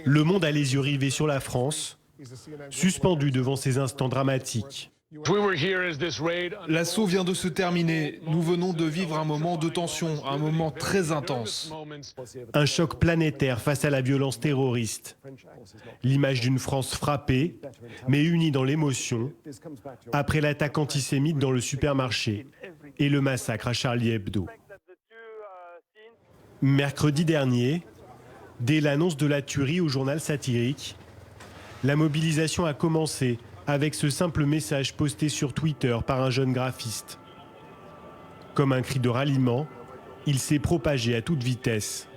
Le monde a les yeux rivés sur la France, suspendu devant ces instants dramatiques. L'assaut vient de se terminer. Nous venons de vivre un moment de tension, un moment très intense. Un choc planétaire face à la violence terroriste. L'image d'une France frappée, mais unie dans l'émotion, après l'attaque antisémite dans le supermarché et le massacre à Charlie Hebdo. Mercredi dernier, dès l'annonce de la tuerie au journal satirique, la mobilisation a commencé avec ce simple message posté sur Twitter par un jeune graphiste. Comme un cri de ralliement, il s'est propagé à toute vitesse.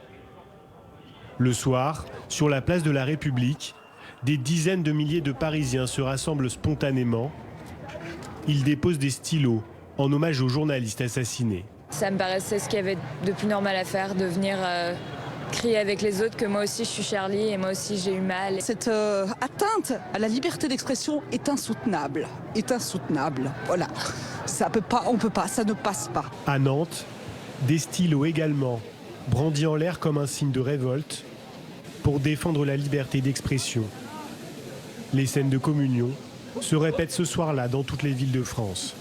Le soir, sur la place de la République, des dizaines de milliers de Parisiens se rassemblent spontanément. Ils déposent des stylos en hommage aux journalistes assassinés. Ça me paraissait ce qu'il y avait de plus normal à faire, de venir crier avec les autres que moi aussi je suis Charlie et moi aussi j'ai eu mal. Cette atteinte à la liberté d'expression est insoutenable. Voilà. Ça peut pas, on peut pas, ça ne passe pas. À Nantes, des stylos également, brandis en l'air comme un signe de révolte, pour défendre la liberté d'expression. Les scènes de communion se répètent ce soir-là dans toutes les villes de France.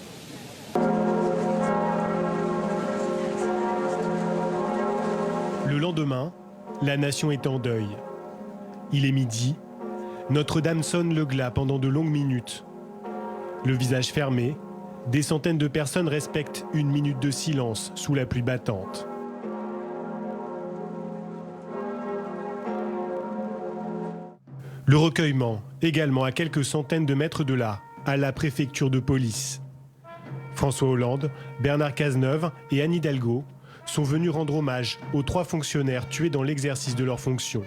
Le lendemain, la nation est en deuil. Il est midi. Notre-Dame sonne le glas pendant de longues minutes. Le visage fermé, des centaines de personnes respectent une minute de silence sous la pluie battante. Le recueillement, également à quelques centaines de mètres de là, à la préfecture de police. François Hollande, Bernard Cazeneuve et Anne Hidalgo sont venus rendre hommage aux 3 fonctionnaires tués dans l'exercice de leurs fonctions.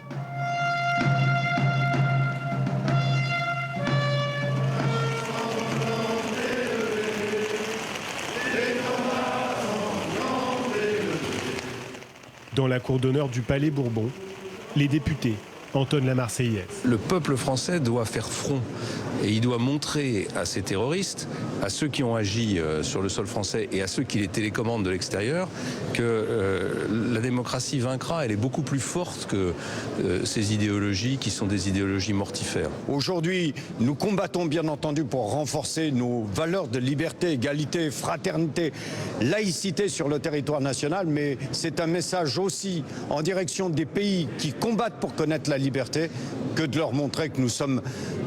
Dans la cour d'honneur du Palais Bourbon, les députés entonnent la Marseillaise. Le peuple français doit faire front et il doit montrer à ces terroristes, à ceux qui ont agi sur le sol français et à ceux qui les télécommandent de l'extérieur, que la démocratie vaincra. Elle est beaucoup plus forte que ces idéologies qui sont des idéologies mortifères. Aujourd'hui, nous combattons bien entendu pour renforcer nos valeurs de liberté, égalité, fraternité, laïcité sur le territoire national, mais c'est un message aussi en direction des pays qui combattent pour connaître la liberté que de leur montrer que nous sommes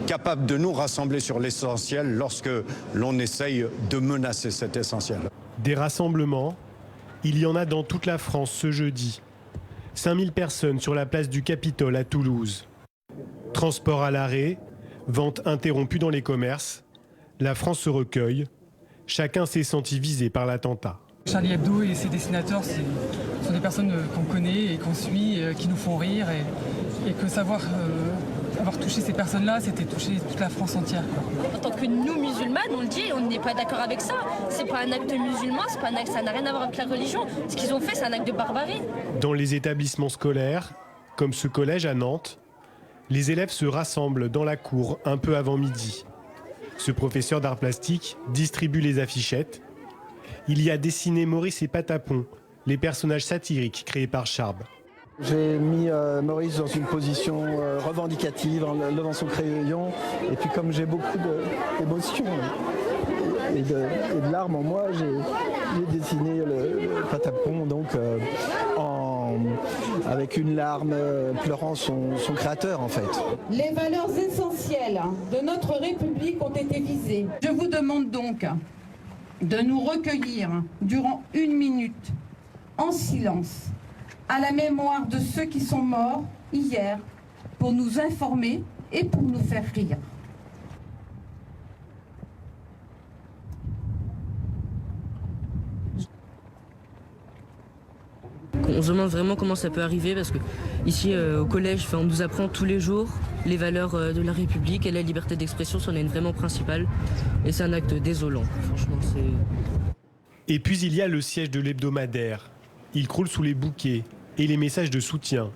capables de nous rassembler sur l'essentiel lorsque l'on essaye de menacer cet essentiel. Des rassemblements, il y en a dans toute la France ce jeudi. 5000 personnes sur la place du Capitole à Toulouse. Transport à l'arrêt, vente interrompue dans les commerces. La France se recueille. Chacun s'est senti visé par l'attentat. Charlie Hebdo et ses dessinateurs sont des personnes qu'on connaît et qu'on suit, qui nous font rire et que savoir avoir touché ces personnes-là, c'était toucher toute la France entière. En tant que nous musulmanes, on le dit, on n'est pas d'accord avec ça. C'est pas un acte musulman, c'est pas un acte, ça n'a rien à voir avec la religion. Ce qu'ils ont fait, c'est un acte de barbarie. Dans les établissements scolaires, comme ce collège à Nantes, les élèves se rassemblent dans la cour un peu avant midi. Ce professeur d'art plastique distribue les affichettes. Il y a dessiné Maurice et Patapon, les personnages satiriques créés par Charb. J'ai mis Maurice dans une position revendicative en levant son crayon. Et puis comme j'ai beaucoup d'émotions et de larmes en moi, j'ai dessiné le Patapon donc, avec une larme pleurant son créateur en fait. Les valeurs essentielles de notre République ont été visées. Je vous demande donc de nous recueillir durant 1 minute en silence à la mémoire de ceux qui sont morts hier pour nous informer et pour nous faire rire. On se demande vraiment comment ça peut arriver parce que ici au collège, on nous apprend tous les jours les valeurs de la République et la liberté d'expression c'en est une vraiment principale et c'est un acte désolant. Franchement, c'est... Et puis il y a le siège de l'hebdomadaire. Il croule sous les bouquets et les messages de soutien.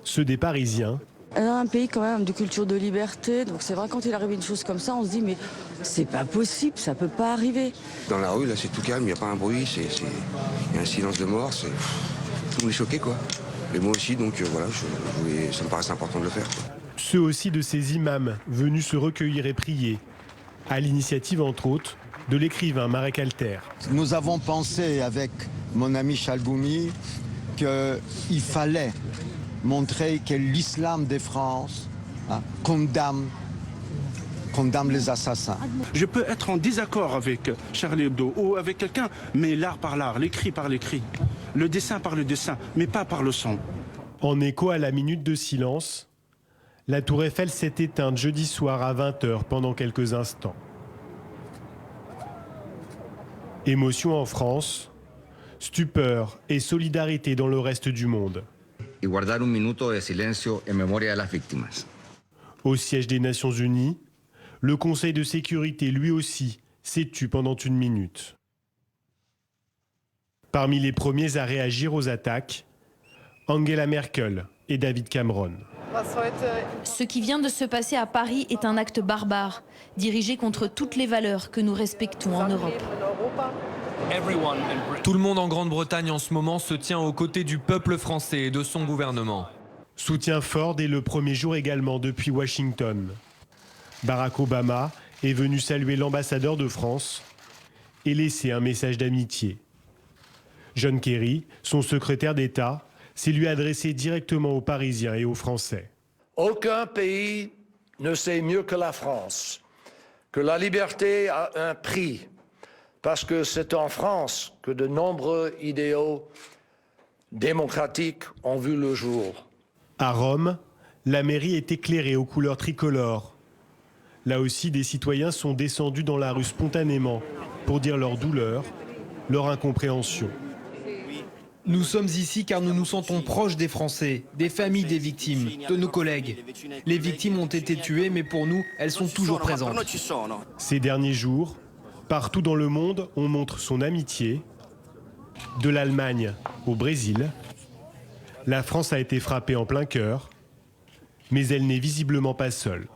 Ceux des Parisiens. Un pays quand même de culture de liberté, donc c'est vrai quand il arrive une chose comme ça, on se dit mais c'est pas possible, ça peut pas arriver. Dans la rue là c'est tout calme, il n'y a pas un bruit, il y a un silence de mort, tout le monde est choqué quoi. Et moi aussi, donc voilà, ça me paraissait important de le faire. Ceux aussi de ces imams venus se recueillir et prier, à l'initiative entre autres de l'écrivain Marek Alter. Nous avons pensé avec mon ami Chalgoumi qu'il fallait montrer que l'islam de France condamne les assassins. Je peux être en désaccord avec Charlie Hebdo ou avec quelqu'un, mais l'art par l'art, l'écrit par l'écrit, le dessin par le dessin, mais pas par le son. En écho à la minute de silence, la tour Eiffel s'est éteinte jeudi soir à 20h pendant quelques instants. Émotion en France, stupeur et solidarité dans le reste du monde. Y guardar un minuto de silencio en memoria de las víctimas. Au siège des Nations Unies, le Conseil de sécurité, lui aussi, s'est tu pendant une minute. Parmi les premiers à réagir aux attaques, Angela Merkel et David Cameron. Ce qui vient de se passer à Paris est un acte barbare, dirigé contre toutes les valeurs que nous respectons en Europe. Tout le monde en Grande-Bretagne en ce moment se tient aux côtés du peuple français et de son gouvernement. Soutien fort dès le premier jour également depuis Washington. Barack Obama est venu saluer l'ambassadeur de France et laisser un message d'amitié. John Kerry, son secrétaire d'État, s'est lui adressé directement aux Parisiens et aux Français. Aucun pays ne sait mieux que la France que la liberté a un prix, parce que c'est en France que de nombreux idéaux démocratiques ont vu le jour. À Rome, la mairie est éclairée aux couleurs tricolores. Là aussi, des citoyens sont descendus dans la rue spontanément pour dire leur douleur, leur incompréhension. Nous sommes ici car nous nous sentons proches des Français, des familles des victimes, de nos collègues. Les victimes ont été tuées, mais pour nous, elles sont toujours présentes. Ces derniers jours, partout dans le monde, on montre son amitié. De l'Allemagne au Brésil, la France a été frappée en plein cœur, mais elle n'est visiblement pas seule.